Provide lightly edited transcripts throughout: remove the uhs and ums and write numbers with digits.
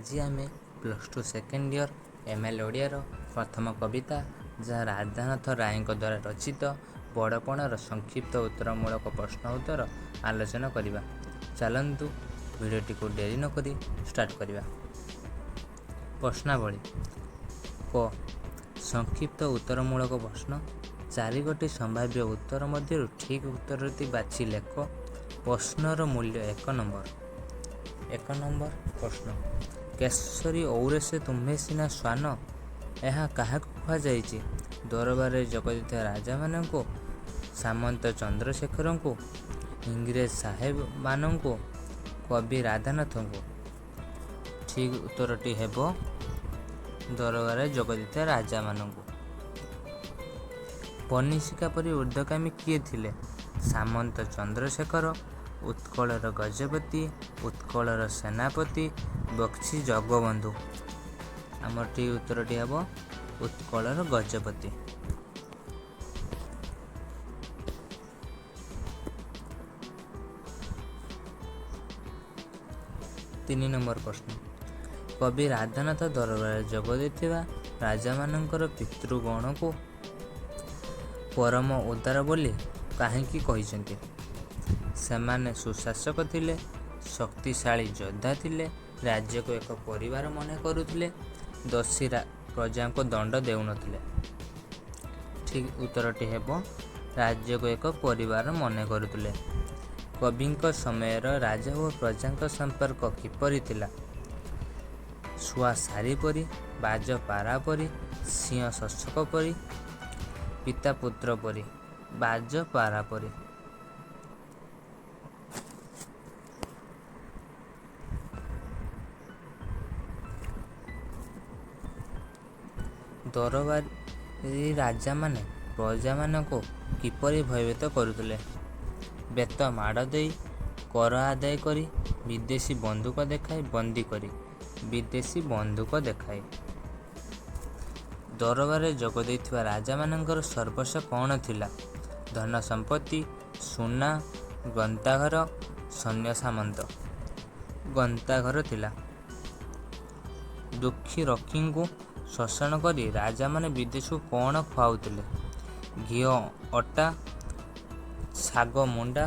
ଆଜି ଆମେ +2 second year ML ଓଡ଼ିଆର ପ୍ରଥମ କବିତା, ଯାହା ରାଧାନାଥ ରାୟଙ୍କ ଦ୍ୱାରା ରଚିତ ବଡ଼ପଣର ସଂକ୍ଷିପ୍ତ ଉତ୍ତରମୂଳକ ପ୍ରଶ୍ନ ଉତ୍ତର ଆଲୋଚନା କରିବା। ଚାଲନ୍ତୁ ଭିଡ଼ିଓଟିକୁ ଡେରି ନକରି ଷ୍ଟାର୍ଟ କରିବା। ପ୍ରଶ୍ନାବଳୀ। କ. ସଂକ୍ଷିପ୍ତ ଉତ୍ତରମୂଳକ ପ୍ରଶ୍ନ। 4ଗୋଟି ସମ୍ଭାବ୍ୟ ଉତ୍ତର ମଧ୍ୟରୁ ଠିକ୍ ଉତ୍ତରଟି ବାଛି ଲେଖ। ପ୍ରଶ୍ନର ମୂଲ୍ୟ 1 ନମ୍ବର। 1 ନମ୍ବର ପ୍ରଶ୍ନ। କେଶରୀ ଔରସେ ତୁମ୍ଭେ ସିନା ଶ୍ୱାନ, ଏହା କାହାକୁ କୁହାଯାଇଛି? ଦରବାରରେ ଜଗଦିଥିବା ରାଜାମାନଙ୍କୁ, ସାମନ୍ତ ଚନ୍ଦ୍ରଶେଖରଙ୍କୁ, ଇଂରେଜ ସାହେବମାନଙ୍କୁ, କବି ରାଧାନାଥଙ୍କୁ। ଠିକ୍ ଉତ୍ତରଟି ହେବ ଦରବାରରେ ଜଗଦିଥିବା ରାଜାମାନଙ୍କୁ। ପନିଶିକା ପରି ଊର୍ଦ୍ଧ୍ୱଗାମୀ କିଏ ଥିଲେ? ସାମନ୍ତ ଚନ୍ଦ୍ରଶେଖର, ଉତ୍କଳର ଗଜପତି, ଉତ୍କଳର ସେନାପତି, ବକ୍ସି ଜଗବନ୍ଧୁ। ଆମର ଠିକ୍ ଉତ୍ତରଟି ହେବ ଉତ୍କଳର ଗଜପତି। 3 ନମ୍ବର ପ୍ରଶ୍ନ। କବି ରାଧାନାଥ ଦରବାରରେ ଯୋଗ ଦେଇଥିବା ରାଜାମାନଙ୍କର ପିତୃଗଣକୁ ପରମ ଉଦାର ବୋଲି କାହିଁକି କହିଛନ୍ତି? ସେମାନେ ସୁଶାସକ ଥିଲେ, ଶକ୍ତିଶାଳୀ ଯୋଦ୍ଧା ଥିଲେ, ରାଜ୍ୟକୁ ଏକ ପରିବାର ମନେ କରୁଥିଲେ, ଦୋଷୀ ପ୍ରଜାଙ୍କୁ ଦଣ୍ଡ ଦେଉନଥିଲେ। ଠିକ୍ ଉତ୍ତରଟି ହେବ ରାଜ୍ୟକୁ ଏକ ପରିବାର ମନେ କରୁଥିଲେ। କବିଙ୍କ ସମୟର ରାଜା ଓ ପ୍ରଜାଙ୍କ ସମ୍ପର୍କ କିପରି ଥିଲା? ଶୁଆ ଶାରୀ ପରି, ବାଜ ପାରା ପରି, ସିଂହ ଶୋଷକ ପରି, ପିତା ପୁତ୍ର ପରି, ବାଜ ପାରା ପରି। ଦରବାରୀ ରାଜାମାନେ ପ୍ରଜାମାନଙ୍କୁ କିପରି ଭୟଭୀତ କରୁଥିଲେ? ବେତ ମାଡ଼ ଦେଇ, କର ଆଦାୟ କରି, ବିଦେଶୀ ବନ୍ଧୁକ ଦେଖାଇ ବନ୍ଦୀ କରି, ବିଦେଶୀ ବନ୍ଧୁକ ଦେଖାଇ। ଦରବାରରେ ଯୋଗ ଦେଇଥିବା ରାଜାମାନଙ୍କର ସର୍ବସ୍ୱ କ'ଣ ଥିଲା? ଧନ ସମ୍ପତ୍ତି, ସୁନା, ଗନ୍ତାଘର, ସୈନ୍ୟ ସାମନ୍ତ। ଗନ୍ତାଘର ଥିଲା। ଦୁଃଖୀ ରକ୍ଷୀଙ୍କୁ ଶୋଷଣ କରି ରାଜାମାନେ ବିଦେଶକୁ କ'ଣ ଖୁଆଉଥିଲେ? ଘିଅ, ଅଟା, ଶାଗ ମୁଣ୍ଡା,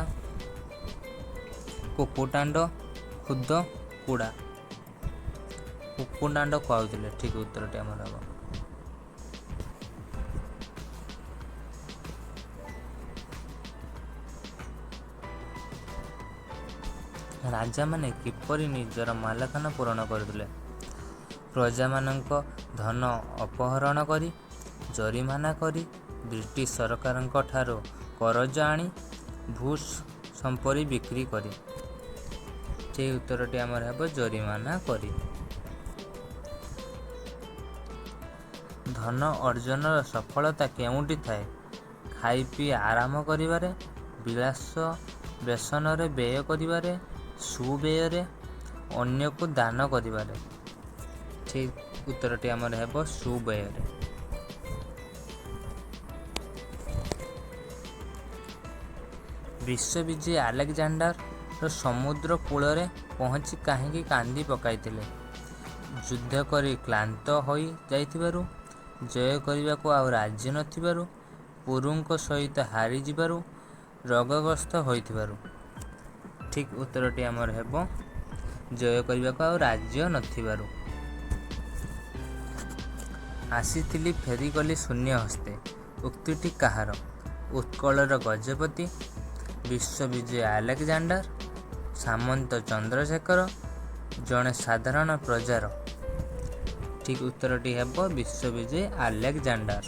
କୁକୁଡାଣ୍ଡ, ଖୁଦ କୁଡ଼ା। କୁକୁଡାଣ୍ଡ ଖୁଆଉଥିଲେ। ଠିକ୍ ଉତ୍ତରଟି ଆମର ହେବ। ରାଜାମାନେ କିପରି ନିଜର ମାଲିକାନା ପୂରଣ କରୁଥିଲେ? ପ୍ରଜାମାନଙ୍କ ଧନ ଅପହରଣ କରି, ଜରିମାନା କରି, ବ୍ରିଟିଶ ସରକାରଙ୍କ ଠାରୁ କରଜ ଆଣି, ଭୂ ସମ୍ପତ୍ତି ବିକ୍ରି କରି। ଠିକ୍ ଉତ୍ତରଟି ଆମର ହେବ ଜରିମାନା କରି। ଧନ ଅର୍ଜନର ସଫଳତା କେଉଁଠି ଥାଏ? ଖାଇ ପିଇ ଆରାମ କରିବାରେ, ବିଳାସ ବେସନରେ ବ୍ୟୟ କରିବାରେ, ସୁବ୍ୟୟରେ, ଅନ୍ୟକୁ ଦାନ କରିବାରେ। ଠିକ୍ ଉତ୍ତରଟି ଆମର ହେବ ସୁବ୍ୟୟରେ। ବିଶ୍ୱବିଜୟୀ ଆଲେକଜାଣ୍ଡାର ସମୁଦ୍ର କୂଳରେ ପହଞ୍ଚି କାହିଁକି କାନ୍ଦି ପକାଇଥିଲେ? ଯୁଦ୍ଧ କରି କ୍ଳାନ୍ତ ହୋଇ ଯାଇଥିବାରୁ, ଜୟ କରିବାକୁ ଆଉ ରାଜ୍ୟ ନଥିବାରୁ, ପୁରୁଙ୍କ ସହିତ ହାରିଯିବାରୁ, ରୋଗଗ୍ରସ୍ତ ହୋଇଥିବାରୁ। ଠିକ୍ ଉତ୍ତରଟି ଆମର ହେବ ଜୟ କରିବାକୁ ଆଉ ରାଜ୍ୟ ନଥିବାରୁ। ଆସିଥିଲି ଫେରିଗଲି ଶୂନ୍ୟ ହସ୍ତେ। ଉକ୍ତିଟି କାହାର? ଉତ୍କଳର ଗଜପତି, ବିଶ୍ୱବିଜୟୀ ଆଲେକଜାଣ୍ଡାର, ସାମନ୍ତ ଚନ୍ଦ୍ରଶେଖର, ଜଣେ ସାଧାରଣ ପ୍ରଜାର। ଠିକ୍ ଉତ୍ତରଟି ହେବ ବିଶ୍ୱବିଜୟୀ ଆଲେକଜାଣ୍ଡାର।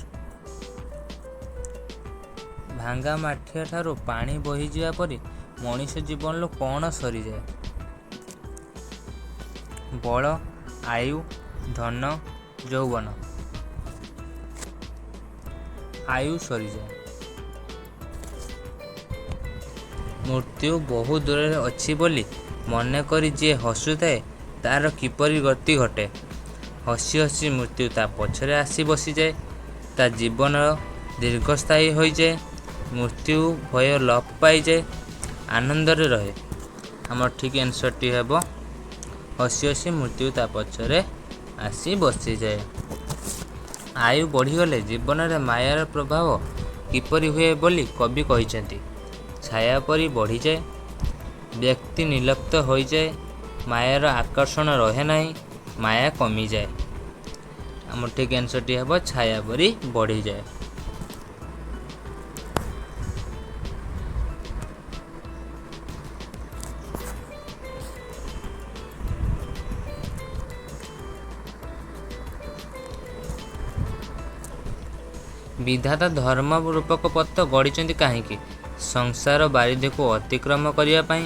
ଭାଙ୍ଗା ମାଠିଆ ଠାରୁ ପାଣି ବୋହିଯିବା ପରି ମଣିଷ ଜୀବନରୁ କ'ଣ ସରିଯାଏ? ବଳ, ଆୟୁ, ଧନ, ଯୌବନ। ଆୟୁ ସରିଯାଏ। ମୃତ୍ୟୁ ବହୁ ଦୂରରେ ଅଛି ବୋଲି ମନେକରି ଯିଏ ହସୁଥାଏ, ତା'ର କିପରି ଗତି ଘଟେ? ହସି ହସି ମୃତ୍ୟୁ ତା ପଛରେ ଆସି ବସିଯାଏ। ତା ଜୀବନ ଦୀର୍ଘସ୍ଥାୟୀ ହୋଇଯାଏ। ମୃତ୍ୟୁ ଭୟ ଲୋପ ପାଇଯାଏ, ଆନନ୍ଦରେ ରହେ। ଆମର ଠିକ୍ ଆନ୍ସରଟି ହେବ ହସି ହସି ମୃତ୍ୟୁ ତା ପଛରେ ଆସି ବସିଯାଏ। ଆୟୁ ବଢ଼ିଗଲେ ଜୀବନରେ ମାୟାର ପ୍ରଭାବ କିପରି ହୁଏ ବୋଲି କବି କହିଛନ୍ତି। ଛାୟା ପରି ବଢ଼ିଯାଏ, ବ୍ୟକ୍ତି ନିର୍ଲିପ୍ତ ହୋଇଯାଏ, ମାୟାର ଆକର୍ଷଣ ରହେ ନାହିଁ, ମାୟା କମିଯାଏ। ଆମର ଠିକ୍ ଆନ୍ସରଟି ହେବ ଛାୟା ପରି ବଢ଼ିଯାଏ। ବିଧାତା ଧର୍ମ ରୂପକ ପଥ ଗଢ଼ିଛନ୍ତି କାହିଁକି? ସଂସାର ବାରିଧିକୁ ଅତିକ୍ରମ କରିବା ପାଇଁ,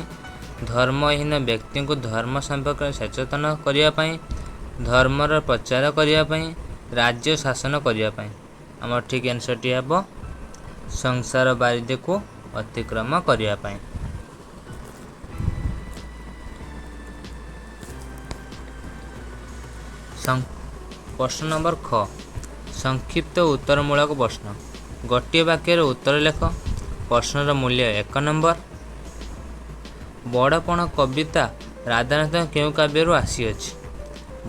ଧର୍ମହୀନ ବ୍ୟକ୍ତିଙ୍କୁ ଧର୍ମ ସମ୍ପର୍କରେ ସଚେତନ କରିବା ପାଇଁ, ଧର୍ମର ପ୍ରଚାର କରିବା ପାଇଁ, ରାଜ୍ୟ ଶାସନ କରିବା ପାଇଁ। ଆମର ଠିକ୍ ଆନ୍ସରଟି ହେବ ସଂସାର ବାରିଧିକୁ ଅତିକ୍ରମ କରିବା ପାଇଁ। ପ୍ରଶ୍ନ ନମ୍ବର ଖ, ସଂକ୍ଷିପ୍ତ ଉତ୍ତରମୂଳକ ପ୍ରଶ୍ନ। ଗୋଟିଏ ବାକ୍ୟରେ ଉତ୍ତର ଲେଖ। ପ୍ରଶ୍ନର ମୂଲ୍ୟ 1 ନମ୍ବର। ବଡ଼ପଣ କବିତା ରାଧାନାଥଙ୍କ କେଉଁ କାବ୍ୟରୁ ଆସିଅଛି?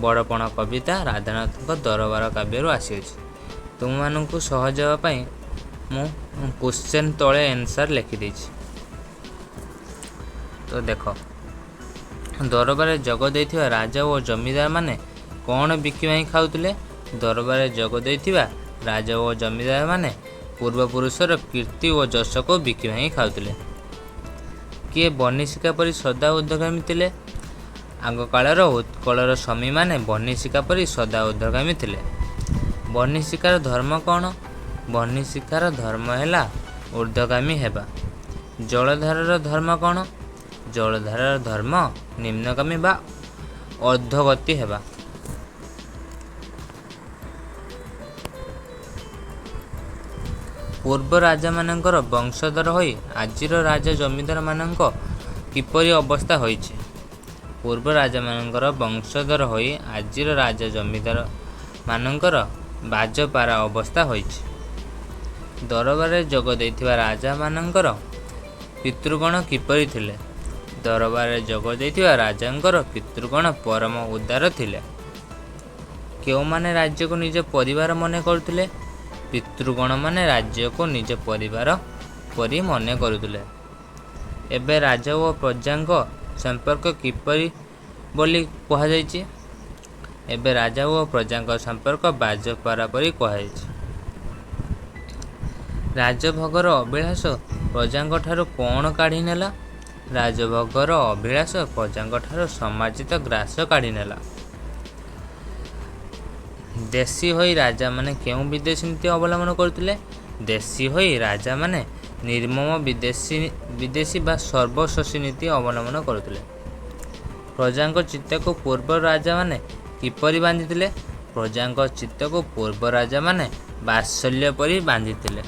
ବଡ଼ପଣ କବିତା ରାଧାନାଥଙ୍କ ଦରବାର କାବ୍ୟରୁ ଆସିଅଛି। ତୁମମାନଙ୍କୁ ସହଜ ହେବା ପାଇଁ ମୁଁ କ୍ୱେଶ୍ଚନ୍ ତଳେ ଆନ୍ସର୍ ଲେଖିଦେଇଛି। ତ ଦେଖ, ଦରବାରରେ ଯୋଗ ଦେଇଥିବା ରାଜା ଓ ଜମିଦାରମାନେ କ'ଣ ବିକି ଭାଙ୍ଗି ଖାଉଥିଲେ? ଦରବାରରେ ଯୋଗ ଦେଇଥିବା ରାଜା ଓ ଜମିଦାରମାନେ ପୂର୍ବପୁରୁଷର କୀର୍ତ୍ତି ଓ ଯଶକୁ ବିକି ଭାଙ୍ଗି ଖାଉଥିଲେ। କିଏ ବହ୍ନିଶିଖା ପରି ସଦା ଉର୍ଦ୍ଧ୍ୱଗାମୀ ଥିଲେ? ଆଗକାଳର ଉତ୍କଳର ସ୍ୱାମୀମାନେ ବହ୍ନିଶିଖା ପରି ସଦା ଉର୍ଦ୍ଧ୍ୱଗାମୀ ଥିଲେ। ବହ୍ନିଶିଖାର ଧର୍ମ କ'ଣ? ବହ୍ନିଶିଖାର ଧର୍ମ ହେଲା ଉର୍ଦ୍ଧ୍ୱଗାମୀ ହେବା। ଜଳଧାରର ଧର୍ମ କ'ଣ? ଜଳଧାରର ଧର୍ମ ନିମ୍ନଗାମୀ ବା ଅଧୋଗତି ହେବା। ପୂର୍ବ ରାଜାମାନଙ୍କର ବଂଶଧର ହୋଇ ଆଜିର ରାଜା ଜମିଦାରମାନଙ୍କ କିପରି ଅବସ୍ଥା ହୋଇଛି? ପୂର୍ବ ରାଜାମାନଙ୍କର ବଂଶଧର ହୋଇ ଆଜିର ରାଜା ଜମିଦାରମାନଙ୍କର ବାଜପାରା ଅବସ୍ଥା ହୋଇଛି। ଦରବାରରେ ଯୋଗ ଦେଇଥିବା ରାଜାମାନଙ୍କର ପିତୃଗଣ କିପରି ଥିଲେ? ଦରବାରରେ ଯୋଗ ଦେଇଥିବା ରାଜାଙ୍କର ପିତୃଗଣ ପରମ ଉଦାର ଥିଲେ। କେଉଁମାନେ ରାଜ୍ୟକୁ ନିଜ ପରିବାର ମନେ କରୁଥିଲେ? ପିତୃଗଣମାନେ ରାଜ୍ୟକୁ ନିଜ ପରିବାର ପରି ମନେ କରୁଥିଲେ। ଏବେ ରାଜା ଓ ପ୍ରଜାଙ୍କ ସମ୍ପର୍କ କିପରି ବୋଲି କୁହାଯାଇଛି? ଏବେ ରାଜା ଓ ପ୍ରଜାଙ୍କ ସମ୍ପର୍କ ବାଜପାରା ପରି କୁହାଯାଇଛି। ରାଜଭୋଗର ଅଭିଳାଷ ପ୍ରଜାଙ୍କଠାରୁ କ'ଣ କାଢ଼ି ନେଲା? ରାଜଭୋଗର ଅଭିଳାଷ ପ୍ରଜାଙ୍କଠାରୁ ସମାର୍ଜିତ ଗ୍ରାସ କାଢ଼ି ନେଲା। ଦେଶୀ ହୋଇ ରାଜାମାନେ କେଉଁ ବିଦେଶୀ ନୀତି ଅବଲମ୍ବନ କରୁଥିଲେ? ଦେଶୀ ହୋଇ ରାଜାମାନେ ନିର୍ମମ ବିଦେଶୀ ବା ସର୍ବଶୋଷୀ ନୀତି ଅବଲମ୍ବନ କରୁଥିଲେ। ପ୍ରଜାଙ୍କ ଚିତ୍ତକୁ ପୂର୍ବ ରାଜାମାନେ କିପରି ବାନ୍ଧିଥିଲେ? ପ୍ରଜାଙ୍କ ଚିତ୍ତକୁ ପୂର୍ବ ରାଜାମାନେ ବାତ୍ସଲ୍ୟ ପରି ବାନ୍ଧିଥିଲେ।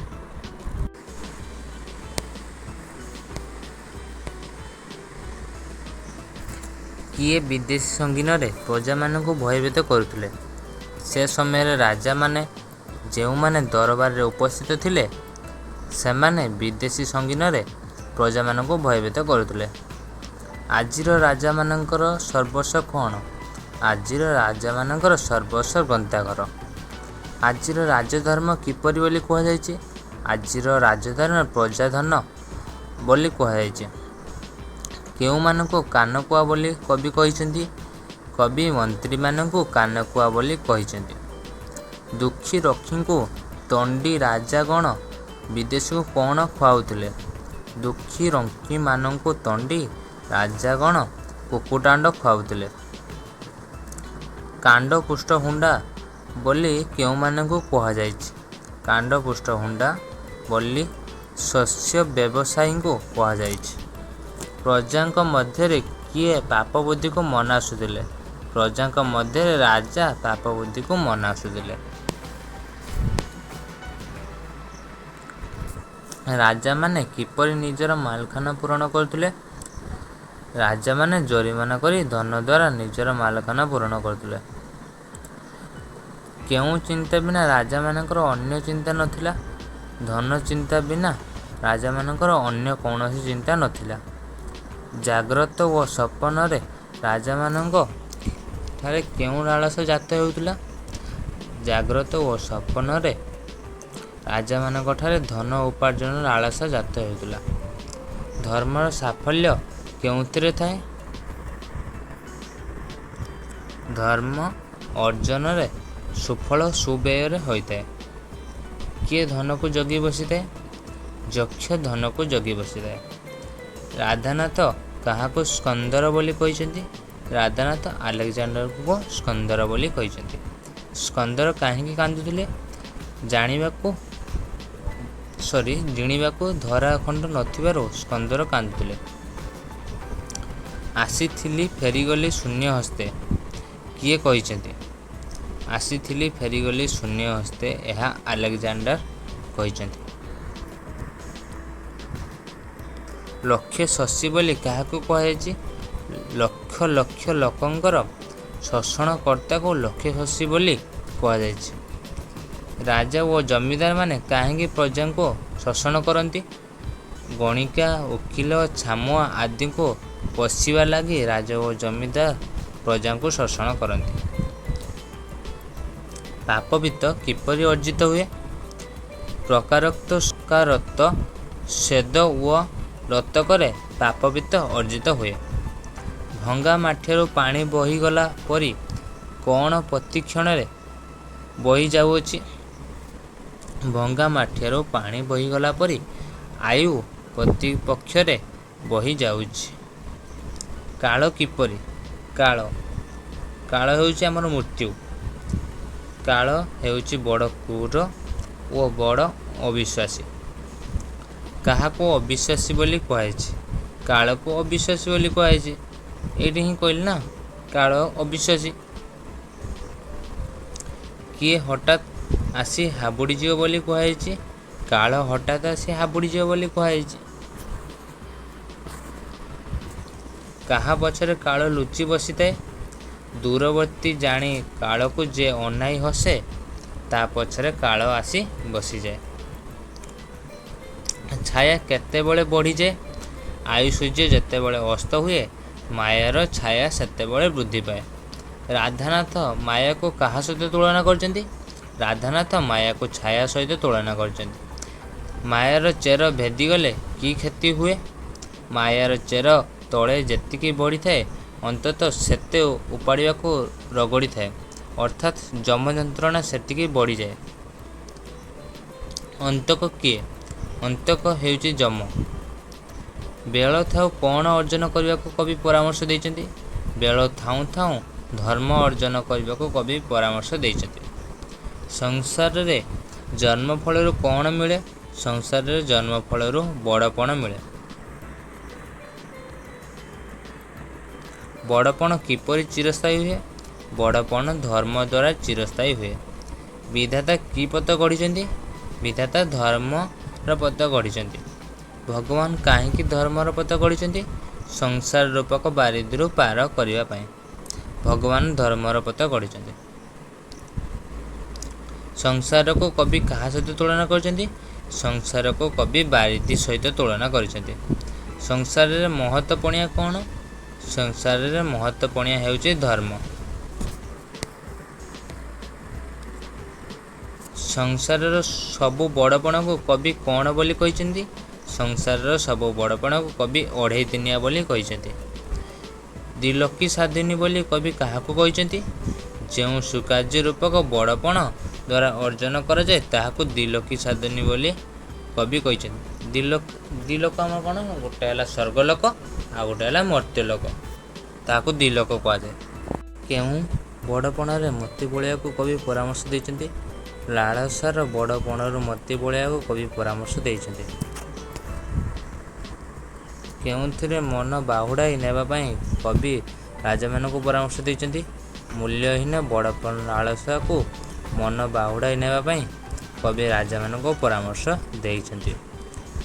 କିଏ ବିଦେଶୀ ସଙ୍ଗୀନରେ ପ୍ରଜାମାନଙ୍କୁ ଭୟଭୀତ କରୁଥିଲେ? ସେ ସମୟରେ ରାଜାମାନେ ଯେଉଁମାନେ ଦରବାରରେ ଉପସ୍ଥିତ ଥିଲେ, ସେମାନେ ବିଦେଶୀ ସଙ୍ଗୀନରେ ପ୍ରଜାମାନଙ୍କୁ ଭୟଭୀତ କରୁଥିଲେ। ଆଜିର ରାଜାମାନଙ୍କର ସର୍ବସ୍ୱ କ'ଣ? ଆଜିର ରାଜାମାନଙ୍କର ସର୍ବସ୍ୱ ଗ୍ରନ୍ଥାଗାର। ଆଜିର ରାଜଧର୍ମ କିପରି ବୋଲି କୁହାଯାଇଛି? ଆଜିର ରାଜଧର୍ମ ପ୍ରଜାଧନ ବୋଲି କୁହାଯାଇଛି। କେଉଁମାନଙ୍କୁ କାନକୁଆ ବୋଲି କବି କହିଛନ୍ତି? କବି ମନ୍ତ୍ରୀମାନଙ୍କୁ କାନକୁଆ ବୋଲି କହିଛନ୍ତି। ଦୁଃଖୀ ରକ୍ଷୀଙ୍କୁ ତଣ୍ଡି ରାଜାଗଣ ବିଦେଶକୁ କ'ଣ ଖୁଆଉଥିଲେ? ଦୁଃଖୀ ରକ୍ଷୀମାନଙ୍କୁ ତଣ୍ଡି ରାଜାଗଣ କୁକୁଟାଣ୍ଡ ଖୁଆଉଥିଲେ। କାଣ୍ଡପୁଷ୍ଟ ହୁଣ୍ଡା ବୋଲି କେଉଁମାନଙ୍କୁ କୁହାଯାଇଛି? କାଣ୍ଡପୁଷ୍ଟ ହୁଣ୍ଡା ବୋଲି ଶସ୍ୟ ବ୍ୟବସାୟୀଙ୍କୁ କୁହାଯାଇଛି। ପ୍ରଜାଙ୍କ ମଧ୍ୟରେ କିଏ ପାପବୁଦ୍ଧିକୁ ମନାସୁଥିଲେ? ପ୍ରଜାଙ୍କ ମଧ୍ୟରେ ରାଜା ପାପବୁଦ୍ଧିକୁ ମନାସୁଥିଲେ। ରାଜାମାନେ କିପରି ନିଜର ମାଲଖାନା ପୂରଣ କରୁଥିଲେ? ରାଜାମାନେ ଜୋରିମାନା କରି ଧନ ଦ୍ୱାରା ନିଜର ମାଲଖାନା ପୂରଣ କରୁଥିଲେ। କେଉଁ ଚିନ୍ତା ବିନା ରାଜାମାନଙ୍କର ଅନ୍ୟ ଚିନ୍ତା ନଥିଲା? ଧନ ଚିନ୍ତା ବିନା ରାଜାମାନଙ୍କର ଅନ୍ୟ କୌଣସି ଚିନ୍ତା ନଥିଲା। ଜାଗ୍ରତ ଓ ସ୍ୱପ୍ନରେ ରାଜାମାନଙ୍କ ସେଠାରେ କେଉଁ ଲାଳସା ଜାତ ହେଉଥିଲା? ଜାଗ୍ରତ ଓ ସ୍ୱପ୍ନରେ ରାଜାମାନଙ୍କଠାରେ ଧନ ଉପାର୍ଜନର ଲାଳସା ଜାତ ହେଉଥିଲା। ଧର୍ମର ସାଫଲ୍ୟ କେଉଁଥିରେ ଥାଏ? ଧର୍ମ ଅର୍ଜନରେ ସୁଫଳ ସୁବ୍ୟୟରେ ହୋଇଥାଏ। କିଏ ଧନକୁ ଜଗି ବସିଥାଏ? ଯକ୍ଷ ଧନକୁ ଜଗି ବସିଥାଏ। ରାଧାନାଥ କାହାକୁ ସ୍କନ୍ଦର ବୋଲି କହିଛନ୍ତି? ରାଧାନାଥ ଆଲେକଜାଣ୍ଡରଙ୍କୁ ସ୍କନ୍ଦର ବୋଲି କହିଛନ୍ତି। ସ୍କନ୍ଦର କାହିଁକି କାନ୍ଦୁଥିଲେ? ଜିଣିବାକୁ ଧରା ଖଣ୍ଡ ନଥିବାରୁ ସ୍କନ୍ଦର କାନ୍ଦୁଥିଲେ। ଆସିଥିଲି ଫେରିଗଲି ଶୂନ୍ୟ ହସ୍ତେ। କିଏ କହିଛନ୍ତି? ଆସିଥିଲି ଫେରିଗଲି ଶୂନ୍ୟ ହସ୍ତେ, ଏହା ଆଲେକଜାଣ୍ଡର କହିଛନ୍ତି। ଲକ୍ଷ୍ୟ ଶଶୀ ବୋଲି କାହାକୁ କୁହାଯାଇଛି? ଲକ୍ଷ ଲକ୍ଷ ଲୋକଙ୍କର ଶୋଷଣକର୍ତ୍ତାକୁ ଲକ୍ଷ୍ୟ ଶଶୀ ବୋଲି କୁହାଯାଇଛି। ରାଜା ଓ ଜମିଦାରମାନେ କାହିଁକି ପ୍ରଜାଙ୍କୁ ଶୋଷଣ କରନ୍ତି? ଗଣିକା, ଓକିଲ, ଛାମୁଆ ଆଦିଙ୍କୁ ପୋଷିବା ଲାଗି ରାଜା ଓ ଜମିଦାର ପ୍ରଜାଙ୍କୁ ଶୋଷଣ କରନ୍ତି। ପାପବିତ୍ତ କିପରି ଅର୍ଜିତ ହୁଏ? ପ୍ରକାରୋକ୍ତ ସକାରୋକ୍ତ ସ୍ୱେଦ ଓ ରତକରେ ପାପବିତ୍ତ ଅର୍ଜିତ ହୁଏ। ଭଙ୍ଗା ମାଠିଆରୁ ପାଣି ବହିଗଲା ପରି କ'ଣ ପ୍ରତିକ୍ଷଣରେ ବହି ଯାଉଅଛି? ଭଙ୍ଗା ମାଠିଆରୁ ପାଣି ବହିଗଲା ପରି ଆୟୁ ପ୍ରତିପକ୍ଷରେ ବହି ଯାଉଛି। କାଳ କିପରି? କାଳ ହେଉଛି ଆମର ମୃତ୍ୟୁ। କାଳ ହେଉଛି ବଡ଼ କ୍ରୂର ଓ ବଡ଼ ଅବିଶ୍ୱାସୀ। କାହାକୁ ଅବିଶ୍ୱାସୀ ବୋଲି କୁହାଯାଇଛି? କାଳକୁ ଅବିଶ୍ୱାସୀ ବୋଲି କୁହାଯାଇଛି। ଏଇଠି ହିଁ କହିଲି ନା, କାଳ ଅବିଶ୍ୱାସୀ। କିଏ ହଠାତ୍ ଆସି ହାବୁଡ଼ିଯିବ ବୋଲି କୁହାଯାଇଛି? କାଳ ହଠାତ୍ ଆସି ହାବୁଡ଼ିଯିବ ବୋଲି କୁହାଯାଇଛି। କାହା ପଛରେ କାଳ ଲୁଚି ବସିଥାଏ? ଦୂରବର୍ତ୍ତୀ ଜାଣି କାଳକୁ ଯେ ଅନାଇ ହସେ, ତା ପଛରେ କାଳ ଆସି ବସିଯାଏ। ଛାୟା କେତେବେଳେ ବଢ଼ିଯାଏ? ଆୟୁସୂର୍ଯ୍ୟ ଯେତେବେଳେ ଅସ୍ତ ହୁଏ, ମାୟାର ଛାୟା ସେତେବେଳେ ବୃଦ୍ଧି ପାଏ। ରାଧାନାଥ ମାୟାକୁ କାହା ସହିତ ତୁଳନା କରିଛନ୍ତି? ରାଧାନାଥ ମାୟାକୁ ଛାୟା ସହିତ ତୁଳନା କରିଛନ୍ତି। ମାୟାର ଚେର ଭେଦିଗଲେ କି କ୍ଷତି ହୁଏ? ମାୟାର ଚେର ତଳେ ଯେତିକି ବଢ଼ିଥାଏ, ଅନ୍ତତଃ ସେତେ ଉପାଡ଼ିବାକୁ ରଗଡ଼ିଥାଏ, ଅର୍ଥାତ୍ ଯମ ଯନ୍ତ୍ରଣା ସେତିକି ବଢ଼ିଯାଏ। ଅନ୍ତକ କିଏ? ଅନ୍ତକ ହେଉଛି ଯମ। ବେଳ ଥାଉ କ'ଣ ଅର୍ଜନ କରିବାକୁ କବି ପରାମର୍ଶ ଦେଇଛନ୍ତି? ବେଳ ଥାଉଁ ଥାଉଁ ଧର୍ମ ଅର୍ଜନ କରିବାକୁ କବି ପରାମର୍ଶ ଦେଇଛନ୍ତି। ସଂସାରରେ ଜନ୍ମଫଳରୁ କ'ଣ ମିଳେ? ସଂସାରରେ ଜନ୍ମଫଳରୁ ବଡ଼ପଣ ମିଳେ। ବଡ଼ପଣ କିପରି ଚିରସ୍ଥାୟୀ ହୁଏ? ବଡ଼ପଣ ଧର୍ମ ଦ୍ୱାରା ଚିରସ୍ଥାୟୀ ହୁଏ। ବିଧାତା କି ପଥ ଗଢ଼ିଛନ୍ତି? ବିଧାତା ଧର୍ମର ପଥ ଗଢ଼ିଛନ୍ତି। ଭଗବାନ କାହିଁକି ଧର୍ମର ପଥ ଗଢ଼ିଛନ୍ତି? ସଂସାର ରୂପକ ବାରିଧିରୁ ପାର କରିବା ପାଇଁ ଭଗବାନ ଧର୍ମର ପଥ ଗଢ଼ିଛନ୍ତି। ସଂସାରକୁ କବି କାହା ସହିତ ତୁଳନା କରିଛନ୍ତି? ସଂସାରକୁ କବି ବାରିଧି ସହିତ ତୁଳନା କରିଛନ୍ତି। ସଂସାରରେ ମହତ୍ତ୍ୱପଣିଆ କ'ଣ? ସଂସାରରେ ମହତ୍ତ୍ୱପଣିଆ ହେଉଛି ଧର୍ମ। ସଂସାରର ସବୁ ବଡ଼ପଣକୁ କବି କ'ଣ ବୋଲି କହିଛନ୍ତି? ସଂସାରର ସବୁ ବଡ଼ପଣକୁ କବି ଅଢ଼େଇ ଦିନିଆ ବୋଲି କହିଛନ୍ତି। ତ୍ରିଲୋକୀ ସାଧିନୀ ବୋଲି କବି କାହାକୁ କହିଛନ୍ତି? ଯେଉଁ ସୁକାର୍ଯ୍ୟ ରୂପକ ବଡ଼ପଣ ଦ୍ୱାରା ଅର୍ଜନ କରାଯାଏ, ତାହାକୁ ତ୍ରିଲୋକୀ ସାଧିନୀ ବୋଲି କବି କହିଛନ୍ତି। ଦ୍ୱିଲୋକ ଆମର କ'ଣ? ଗୋଟେ ହେଲା ସ୍ୱର୍ଗଲୋକ, ଆଉ ଗୋଟେ ହେଲା ମର୍ତ୍ତ୍ୟଲୋକ। ତାହାକୁ ଦ୍ୱିଲୋକ କୁହାଯାଏ। କେଉଁ ବଡ଼ପଣରେ ମୋତି ବୋଳିବାକୁ କବି ପରାମର୍ଶ ଦେଇଛନ୍ତି? ଲାଳସାର ବଡ଼ପଣରୁ ମୋତି ବୋଳିବାକୁ କବି ପରାମର୍ଶ ଦେଇଛନ୍ତି। କେଉଁଥିରେ ମନ ବାହୁଡ଼ାଇ ନେବା ପାଇଁ କବି ରାଜାମାନଙ୍କୁ ପରାମର୍ଶ ଦେଇଛନ୍ତି? ମୂଲ୍ୟହୀନ ବଡ଼ପଣ ଲାଳସାକୁ ମନ ବାହୁଡ଼ାଇ ନେବା ପାଇଁ କବି ରାଜାମାନଙ୍କୁ ପରାମର୍ଶ ଦେଇଛନ୍ତି।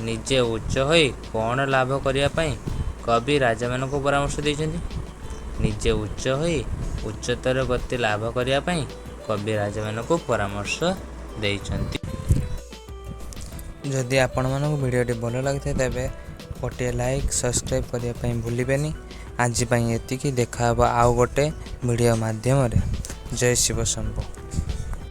ନିଜେ ଉଚ୍ଚ ହୋଇ କ'ଣ ଲାଭ କରିବା ପାଇଁ କବି ରାଜାମାନଙ୍କୁ ପରାମର୍ଶ ଦେଇଛନ୍ତି? ନିଜେ ଉଚ୍ଚ ହୋଇ ଉଚ୍ଚତର ଗତି ଲାଭ କରିବା ପାଇଁ କବି ରାଜାମାନଙ୍କୁ ପରାମର୍ଶ ଦେଇଛନ୍ତି। ଯଦି ଆପଣମାନଙ୍କୁ ଭିଡ଼ିଓଟି ଭଲ ଲାଗିଥାଏ, ତେବେ ଗୋଟିଏ ଲାଇକ୍, ସବସ୍କ୍ରାଇବ୍ କରିବା ପାଇଁ ଭୁଲିବେନି। ଆଜି ପାଇଁ ଏତିକି। ଦେଖା ହେବ ଆଉ ଗୋଟେ ଭିଡ଼ିଓ ମାଧ୍ୟମରେ। ଜୟ ଶିବ ଶମ୍ଭୁ।